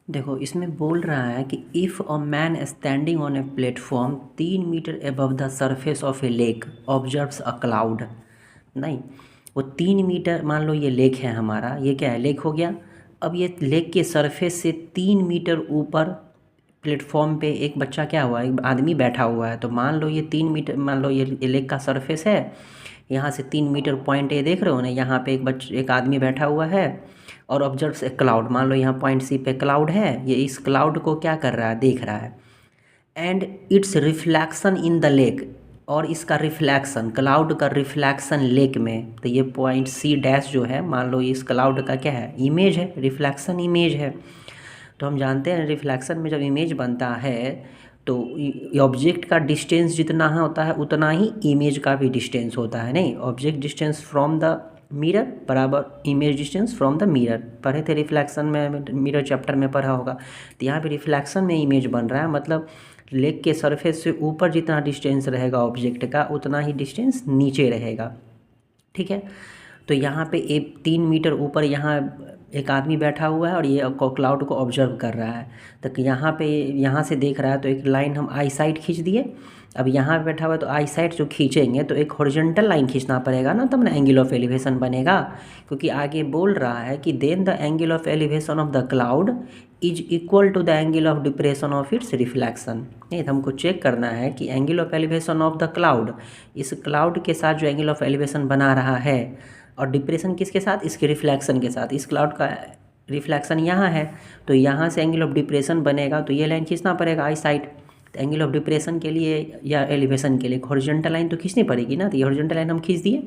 देखो इसमें बोल रहा है कि if a man standing on a platform 3 metre above the surface of a lake observes a cloud. नहीं, वो 3 मीटर, मान लो ये लेक है हमारा, ये क्या है, लेक हो गया। अब ये लेक के सरफेस से 3 मीटर ऊपर प्लेटफॉर्म पे एक बच्चा क्या हुआ, एक आदमी बैठा हुआ है। तो मान लो ये 3 मीटर, मान लो ये लेक का सरफेस है, यहाँ से 3 मीटर पॉइंट ए देख रहे हो ना, यहाँ पे एक आदमी बैठा हुआ है और ऑब्जर्व्स ए क्लाउड। मान लो यहाँ पॉइंट सी पे क्लाउड है, ये इस क्लाउड को क्या कर रहा है, देख रहा है। And it's reflection in the lake, और इसका रिफ्लैक्शन, क्लाउड का रिफ्लैक्शन लेक में। तो ये पॉइंट सी डैश जो है, मान लो इस क्लाउड का क्या है, इमेज है, रिफ्लैक्शन इमेज है। तो हम जानते हैं रिफ्लैक्शन में जब इमेज बनता है तो ऑब्जेक्ट का डिस्टेंस जितना होता है उतना ही इमेज का भी डिस्टेंस होता है। नहीं, object distance from the mirror बराबर image distance from the mirror. पढ़े थे रिफ्लैक्शन में, मिरर चैप्टर में पढ़ा होगा। तो यहाँ पे रिफ्लैक्शन में इमेज बन रहा है, मतलब लेक के सरफेस से ऊपर जितना डिस्टेंस रहेगा ऑब्जेक्ट का, उतना ही डिस्टेंस नीचे रहेगा। ठीक है, तो यहाँ पे एक 3 मीटर ऊपर यहाँ एक आदमी बैठा हुआ है और ये क्लाउड को ऑब्जर्व कर रहा है। तो यहाँ पे, यहाँ से देख रहा है, तो एक लाइन हम आई साइड खींच दिए। अब यहाँ पे बैठा हुआ है तो आई साइड जो खींचेंगे तो एक हॉरिजॉन्टल लाइन खींचना पड़ेगा ना, तब ना एंगल ऑफ एलिवेशन बनेगा। क्योंकि आगे बोल रहा है कि then the angle of elevation of the cloud is equal to the angle of depression of its reflection. नहीं, तो हमको चेक करना है कि angle of elevation of the cloud, इस क्लाउड के साथ जो एंगल ऑफ एलिवेशन बना रहा है, और डिप्रेशन किसके साथ, इसके रिफ्लैक्शन के साथ। इस क्लाउड का रिफ्लैक्शन यहाँ है, तो यहाँ से एंगल ऑफ डिप्रेशन बनेगा, तो ये लाइन खींचना पड़ेगा आई साइड। तो एंगल ऑफ डिप्रेशन के लिए या एलिवेशन के लिए हॉरिजॉन्टल लाइन तो खींचनी पड़ेगी ना। तो ये हॉरिजॉन्टल लाइन हम खींच दिए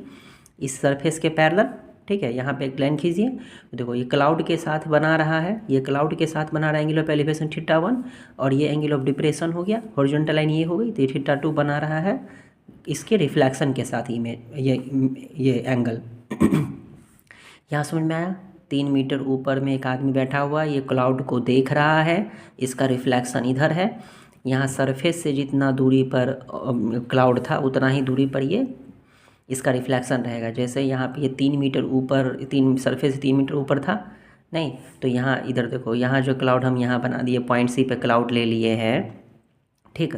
इस सरफेस के पैरेलल। ठीक है, यहाँ पे एक लाइन खींचिए, तो देखो ये क्लाउड के साथ बना रहा है, ये क्लाउड के साथ बना रहा है एंगल ऑफ एलिवेशन θ1, और ये एंगल ऑफ डिप्रेशन हो गया, हॉरिजॉन्टल लाइन ये हो गई। तो ये θ2 बना रहा है इसके रिफ्लैक्शन के साथ इमेज, ये एंगल। यहाँ समझ में आया। 3 मीटर ऊपर में एक आदमी बैठा हुआ है, ये क्लाउड को देख रहा है, इसका रिफ्लैक्शन इधर है। यहाँ सरफेस से जितना दूरी पर क्लाउड था उतना ही दूरी पर ये इसका रिफ्लैक्शन रहेगा। जैसे यहाँ पे ये 3 मीटर ऊपर, सरफेस 3 मीटर ऊपर था, नहीं, तो यहाँ इधर देखो, यहाँ जो क्लाउड हम यहाँ बना दिए, पॉइंट सी पे क्लाउड ले लिए हैं। ठीक,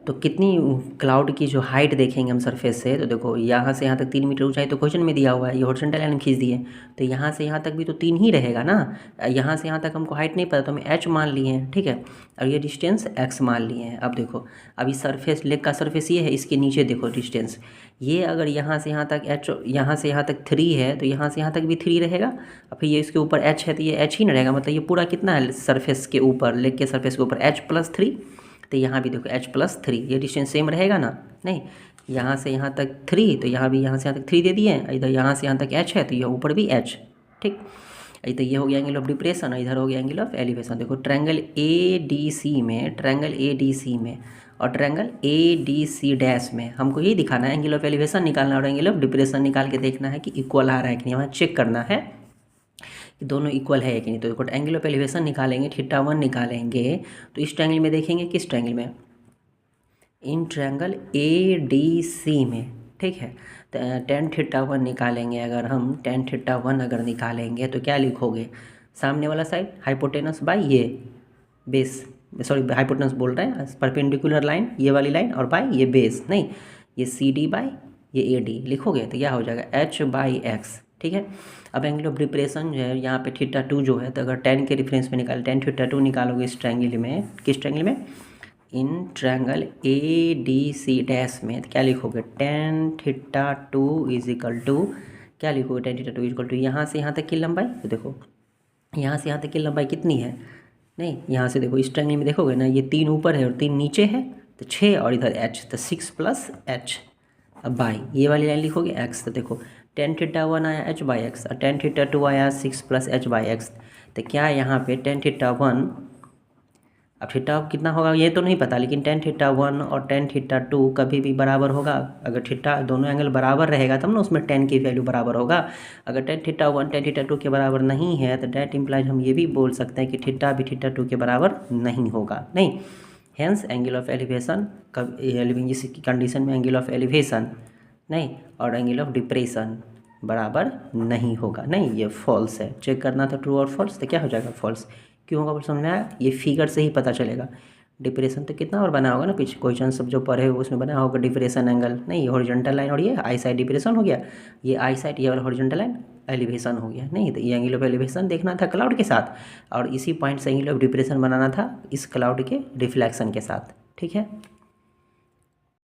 तो कितनी क्लाउड की जो हाइट देखेंगे हम सरफेस से, तो देखो यहाँ से यहाँ तक 3 मीटर ऊंचाई तो क्वेश्चन में दिया हुआ है, ये हॉरिजॉन्टल लाइन खींच दिए। तो यहाँ से यहाँ तक भी तो 3 ही रहेगा ना। यहाँ से यहाँ तक हमको हाइट नहीं पता तो हम h मान लिए हैं। ठीक है, और ये डिस्टेंस x मान लिए हैं। अब देखो, अभी सरफेस, लेक का सरफेस ये है, इसके नीचे देखो डिस्टेंस ये, अगर यहाँ से यहाँ तक h, यहाँ से यहाँ तक 3 है तो यहाँ से यहाँ तक भी 3 रहेगा। और फिर ये इसके ऊपर h है तो ये h ही ना रहेगा, मतलब ये पूरा कितना है सरफेस के ऊपर, लेक के सरफेस के ऊपर h+3। तो यहाँ भी देखो h+3, ये डिस्टेंस सेम रहेगा ना। नहीं, यहाँ से यहाँ तक 3, तो यहाँ भी यहाँ से यहाँ तक 3 दे दिए हैं। इधर यहाँ से यहाँ तक h है तो ये ऊपर भी h। ठीक, तो ये हो गया एंगल ऑफ डिप्रेशन, इधर हो गया एंगल ऑफ एलिवेशन। देखो ट्रायंगल ADC में, ट्रायंगल ADC में और ट्रायंगल ADC डैश में हमको ये दिखाना है, एंगल ऑफ एलिवेशन निकालना और एंगल ऑफ डिप्रेशन निकाल के देखना है कि इक्वल आ रहा है कि नहीं। हमें चेक करना है कि दोनों इक्वल है कि नहीं। तो देखो एंगल ऑफ एलिवेशन निकालेंगे, θ1 निकालेंगे, तो इस ट्रायंगल में देखेंगे, किस ट्रायंगल में, इन ट्रायंगल ADC में। ठीक है, तो tan θ1 निकालेंगे, अगर हम tan θ1 अगर निकालेंगे तो क्या लिखोगे, सामने वाला साइड हाइपोटेनस बाय ये बेस, सॉरी हाइपोटेनस बोल रहे हैं, परपेंडिकुलर लाइन ये वाली लाइन, और बाय ये बेस, नहीं ये CD बाय ये AD लिखोगे तो क्या हो जाएगा h/x। ठीक है, अब एंगल ऑफ डिप्रेशन जो है यहाँ पे θ2 जो है, तो अगर tan के रेफरेंस में निकाल, tan θ2 निकालोगे इस ट्रायंगल में, किस ट्रायंगल में, इन ट्रायंगल ADC डैश में, तो क्या लिखोगे, tan θ2 इज इक्वल टू, क्या लिखोगे, tan θ2 इज इक्वल टू यहाँ से यहाँ तक की लंबाई। तो देखो यहाँ से यहाँ तक की लंबाई कितनी है, नहीं यहाँ से देखो इस ट्रायंगल में देखोगे ना, ये 3 ऊपर है और 3 नीचे है, तो 6 और इधर h, तो 6+h। अब बाई ये वाली लाइन लिखोगे x, तो देखो tan θ1 आया h/x और tan θ2 आया 6+h/x। तो क्या यहाँ पे tan θ1, अब थीटा कितना होगा ये तो नहीं पता, लेकिन tan θ1 और tan θ2 कभी भी बराबर होगा। अगर थीटा दोनों एंगल बराबर रहेगा तब ना उसमें tan की वैल्यू बराबर होगा। अगर tan θ1 tan θ2 के बराबर नहीं है तो डैट इम्प्लाइज हम ये भी बोल सकते हैं कि थीटा भी θ2 के बराबर नहीं होगा। नहीं, हेंस एंगल ऑफ एलिवेशन कब, इस कंडीशन में एंगल ऑफ एलिवेशन नहीं और एंगल ऑफ डिप्रेशन बराबर नहीं होगा। नहीं, ये फॉल्स है, चेक करना था ट्रू और फॉल्स, तो क्या हो जाएगा फॉल्स, क्यों होगा समझ में आया? ये फिगर से ही पता चलेगा। डिप्रेशन तो कितना और बना होगा ना, पीछे क्वेश्चन सब जो पढ़े हो उसमें बना होगा डिप्रेशन एंगल, नहीं ये हॉरिजॉन्टल लाइन और ये आई साइड डिप्रेशन हो गया, ये आई साइड ये वाला हॉरिजॉन्टल लाइन एलिवेशन हो गया। नहीं तो ये एंगल ऑफ एलिवेशन देखना था क्लाउड के साथ, और इसी पॉइंट से एंगल ऑफ डिप्रेशन बनाना था इस क्लाउड के रिफ्लेक्शन के साथ। ठीक है।